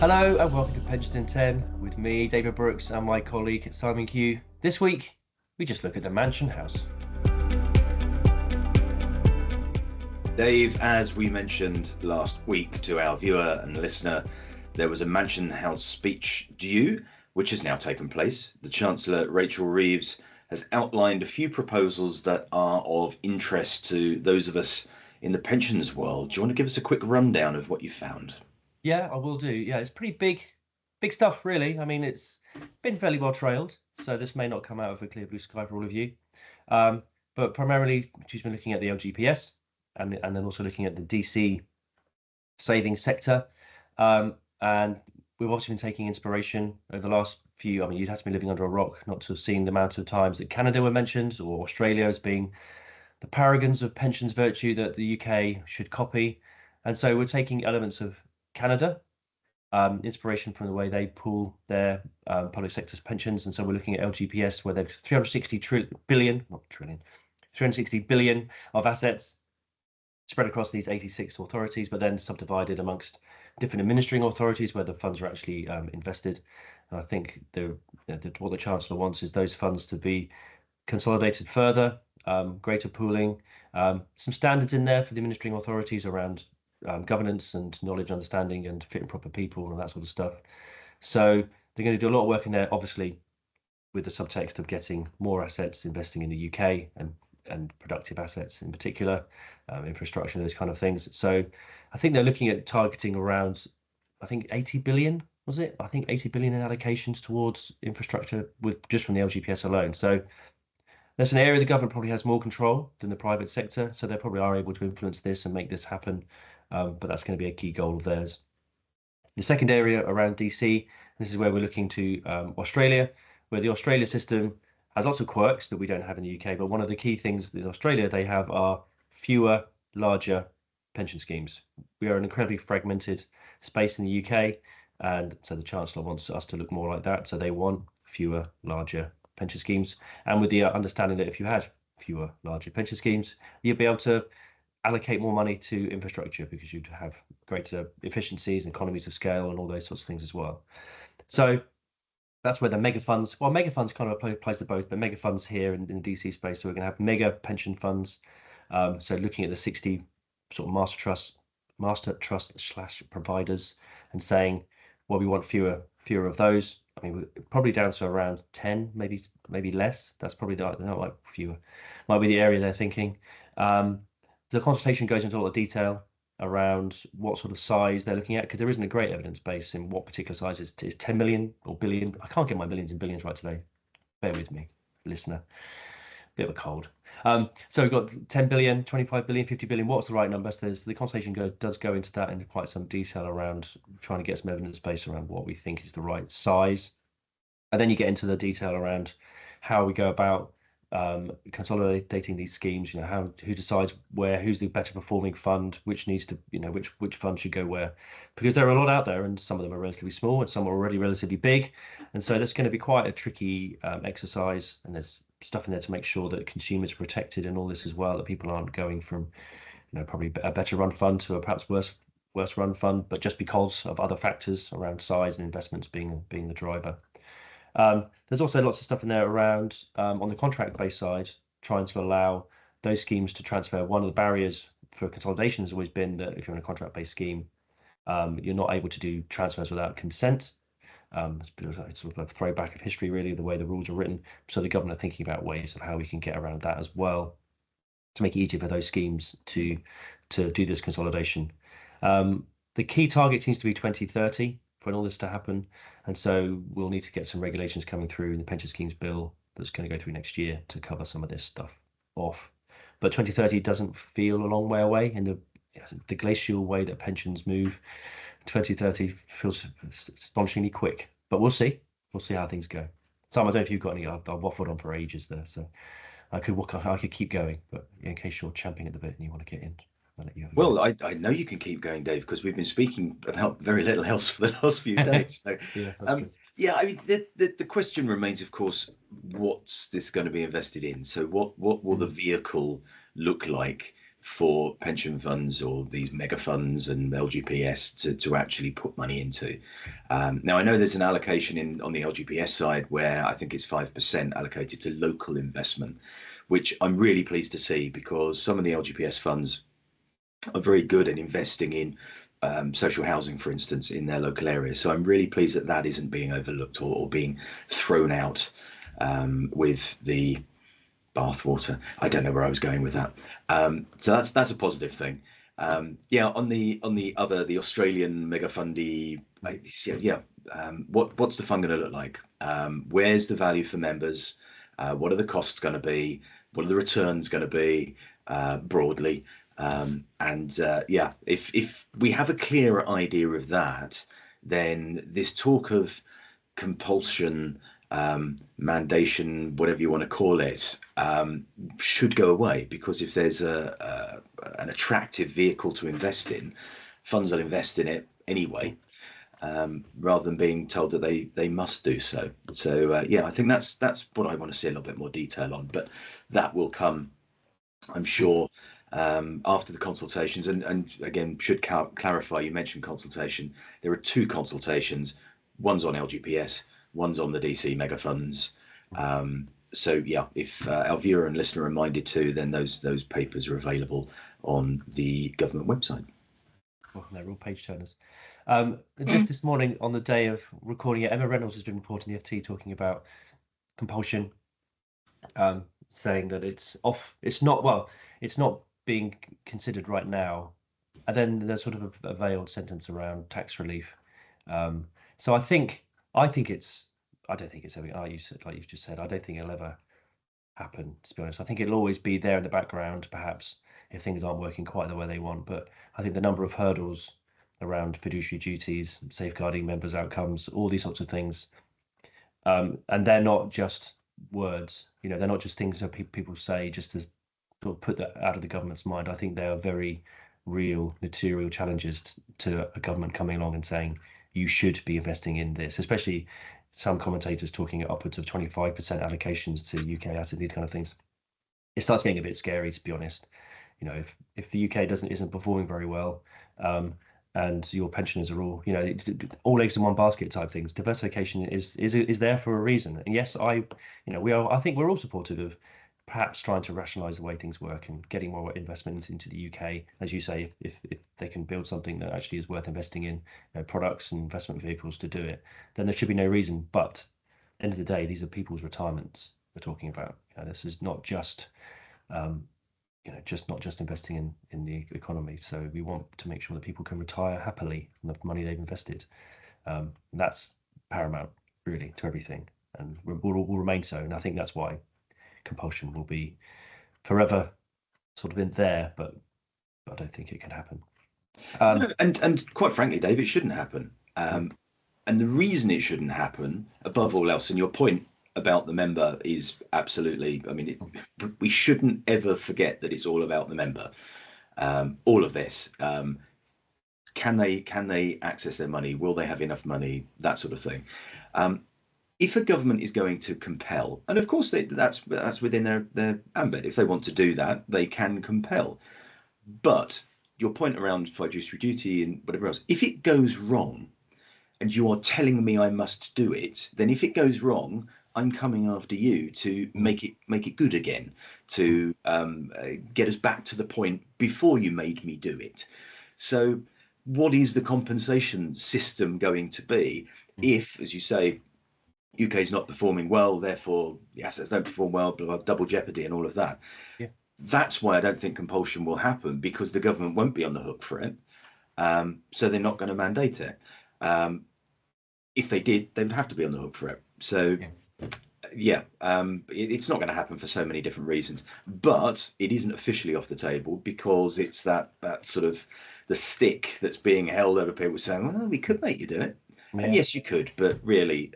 Hello and welcome to Pensions in 10 with me, David Brooks, and my colleague Simon Kew. This week, we just look at the Mansion House. Dave, as we mentioned last week to our viewer and listener, there was a Mansion House speech due, which has now taken place. The Chancellor, Rachel Reeves, has outlined a few proposals that are of interest to those of us in the pensions world. Do you want to give us a quick rundown of what you found? Yeah, I will do. Yeah, it's pretty big stuff, really. I mean, it's been fairly well trailed, so this may not come out of a clear blue sky for all of you. But primarily, she's been looking at the LGPS and then also looking at the DC savings sector. And we've obviously been taking inspiration over the last few. I mean, you'd have to be living under a rock not to have seen the amount of times that Canada were mentioned or Australia as being the paragons of pensions virtue that the UK should copy. And so we're taking elements of Canada, inspiration from the way they pool their public sector's pensions. And so we're looking at LGPS, where they've 360 billion of assets spread across these 86 authorities, but then subdivided amongst different administering authorities where the funds are actually invested. And I think what the Chancellor wants is those funds to be consolidated further, greater pooling, some standards in there for the administering authorities around governance and knowledge, understanding, and fit and proper people and that sort of stuff. So they're going to do a lot of work in there, obviously, with the subtext of getting more assets investing in the UK and productive assets in particular, infrastructure, those kind of things. So I think they're looking at targeting around, I think 80 billion, was it? I think 80 billion in allocations towards infrastructure with just from the LGPS alone. So that's an area the government probably has more control than the private sector. So they probably are able to influence this and make this happen. But that's going to be a key goal of theirs. The second area around DC, this is where we're looking to Australia, where the Australia system has lots of quirks that we don't have in the UK. But one of the key things in Australia they have are fewer, larger pension schemes. We are an incredibly fragmented space in the UK, and so the Chancellor wants us to look more like that. So they want fewer, larger pension schemes, and with the understanding that if you had fewer, larger pension schemes, you'd be able to allocate more money to infrastructure because you'd have greater efficiencies and economies of scale and all those sorts of things as well. So that's where the mega funds, well, mega funds kind of applies to both, but mega funds here in the DC space. So we're going to have mega pension funds. So looking at the 60 sort of master trust slash providers and saying, well, we want fewer of those. I mean, we're probably down to around 10, maybe less. That's probably not like fewer, might be the area they're thinking. The consultation goes into a lot of detail around what sort of size they're looking at, because there isn't a great evidence base in what particular size is 10 million or billion. I can't get my millions and billions right today. Bear with me, listener. Bit of a cold. So we've got 10 billion, 25 billion, 50 billion. What's the right number? So the consultation does go into that into quite some detail around trying to get some evidence base around what we think is the right size. And then you get into the detail around how we go about consolidating these schemes. Who decides who's the better performing fund, which needs to, which fund should go where, because there are a lot out there and some of them are relatively small and some are already relatively big, and so that's going to be quite a tricky exercise, and there's stuff in there to make sure that consumers are protected in all this as well, that people aren't going from probably a better run fund to a perhaps worse run fund, but just because of other factors around size and investments being the driver. There's also lots of stuff in there around on the contract-based side, trying to allow those schemes to transfer. One of the barriers for consolidation has always been that if you're in a contract-based scheme, you're not able to do transfers without consent. It's sort of a throwback of history, really, the way the rules are written. So the government are thinking about ways of how we can get around that as well to make it easier for those schemes to do this consolidation. The key target seems to be 2030 for all this to happen. And so we'll need to get some regulations coming through in the pension schemes bill that's going to go through next year to cover some of this stuff off. But 2030 doesn't feel a long way away in the glacial way that pensions move. 2030 feels astonishingly quick, but we'll see. We'll see how things go. Sam, I don't know if you've got any. I've waffled on for ages there, so I could keep going, but in case you're champing at the bit and you want to get in. Well, I know you can keep going, Dave, because we've been speaking about very little else for the last few days. So, yeah, I mean, the question remains, of course, what's this going to be invested in? So what will the vehicle look like for pension funds or these mega funds and LGPS to actually put money into. Now, I know there's an allocation on the LGPS side where I think it's 5% allocated to local investment, which I'm really pleased to see, because some of the LGPS funds are very good at investing in social housing, for instance, in their local areas. So I'm really pleased that that isn't being overlooked or being thrown out with the bathwater. I don't know where I was going with that. So that's a positive thing. Yeah, on the other, the Australian mega fundy, what's the fund going to look like? Where's the value for members? What are the costs going to be? What are the returns going to be broadly? If we have a clearer idea of that, then this talk of compulsion, mandation, whatever you want to call it, should go away, because if there's an attractive vehicle to invest in, funds will invest in it anyway, rather than being told that they must do so. So I think that's what I want to see a little bit more detail on, but that will come, I'm sure, after the consultations. And again, should clarify, you mentioned consultation. There are two consultations. One's on LGPS, one's on the DC mega funds. So yeah, if our viewer and listener are minded to, then those papers are available on the government website. Well, they're all page turners. Just this morning, on the day of recording it, Emma Reynolds has been reporting the FT talking about compulsion, saying that it's not being considered right now. And then there's sort of a veiled sentence around tax relief. So I don't think it's ever, like you've just said, I don't think it'll ever happen, to be honest. I think it'll always be there in the background, perhaps, if things aren't working quite the way they want. But I think the number of hurdles around fiduciary duties, safeguarding members' outcomes, all these sorts of things, and they're not just words, they're not just things that people say just to sort of put that out of the government's mind. I think they are very real material challenges to a government coming along and saying you should be investing in this, especially some commentators talking upwards of 25% allocations to UK assets, these kind of things. It starts getting a bit scary, to be honest. If the UK isn't performing very well, and your pensioners are all eggs in one basket type things, diversification is there for a reason. And yes, I think we're all supportive of perhaps trying to rationalize the way things work and getting more investment into the UK, as you say, if they can build something that actually is worth investing in, products and investment vehicles to do it, then there should be no reason. But at the end of the day, these are people's retirements we're talking about. This is not just not just investing in the economy. So we want to make sure that people can retire happily from the money they've invested. That's paramount, really, to everything, and will remain so. And I think that's why compulsion will be forever sort of in there, but I don't think it can happen. And quite frankly, Dave, it shouldn't happen. And the reason it shouldn't happen, above all else, and your point about the member is absolutely, we shouldn't ever forget that it's all about the member. All of this, can they access their money? Will they have enough money? That sort of thing. If a government is going to compel, and of course that's within their ambit, if they want to do that, they can compel. But your point around fiduciary duty and whatever else, if it goes wrong, and you are telling me I must do it, then if it goes wrong, I'm coming after you to make it good again, to get us back to the point before you made me do it. So what is the compensation system going to be if, as you say, UK is not performing well, therefore the assets don't perform well, blah, blah, double jeopardy and all of that? Yeah. That's why I don't think compulsion will happen, because the government won't be on the hook for it. So they're not going to mandate it. If they did, they would have to be on the hook for it. So it's not going to happen for so many different reasons, but it isn't officially off the table, because it's that sort of the stick that's being held over people saying, well, we could make you do it. Yeah. And yes, you could, but really,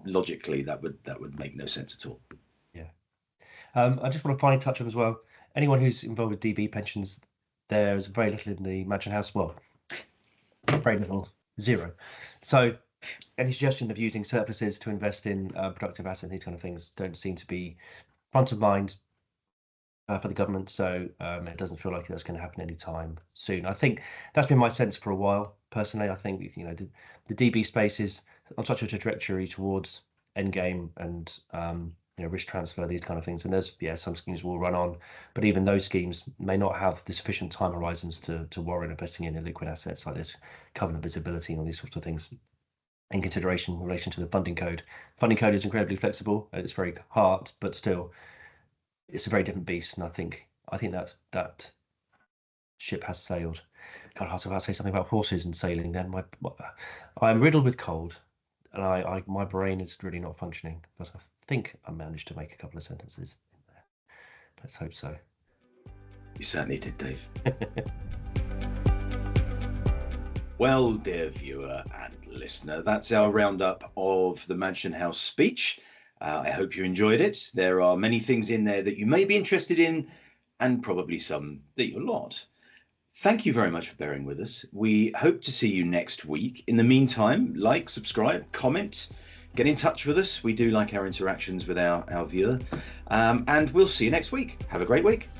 logically, that would make no sense at all. Yeah. I just want to finally touch on as well, anyone who's involved with DB pensions, there's very little in the Mansion House. Well, very little, zero. So any suggestion of using surpluses to invest in productive assets, these kind of things, don't seem to be front of mind for the government, so it doesn't feel like that's going to happen anytime soon. I think that's been my sense for a while. Personally, I think the DB space is on such a trajectory towards endgame and risk transfer, these kind of things. And there's some schemes will run on, but even those schemes may not have the sufficient time horizons to warrant investing in illiquid assets like this, covenant visibility and all these sorts of things in consideration in relation to the funding code. Funding code is incredibly flexible. It's very hard, but still, it's a very different beast. And I think that ship has sailed. God, I was about to say something about horses and sailing. Then I'm riddled with cold, and my brain is really not functioning. But I think I managed to make a couple of sentences in there. Let's hope so. You certainly did, Dave. Well, dear viewer and listener, that's our roundup of the Mansion House speech. I hope you enjoyed it. There are many things in there that you may be interested in, and probably some that you're not. Thank you very much for bearing with us. We hope to see you next week. In the meantime, like, subscribe, comment, get in touch with us. We do like our interactions with our viewer. And we'll see you next week. Have a great week.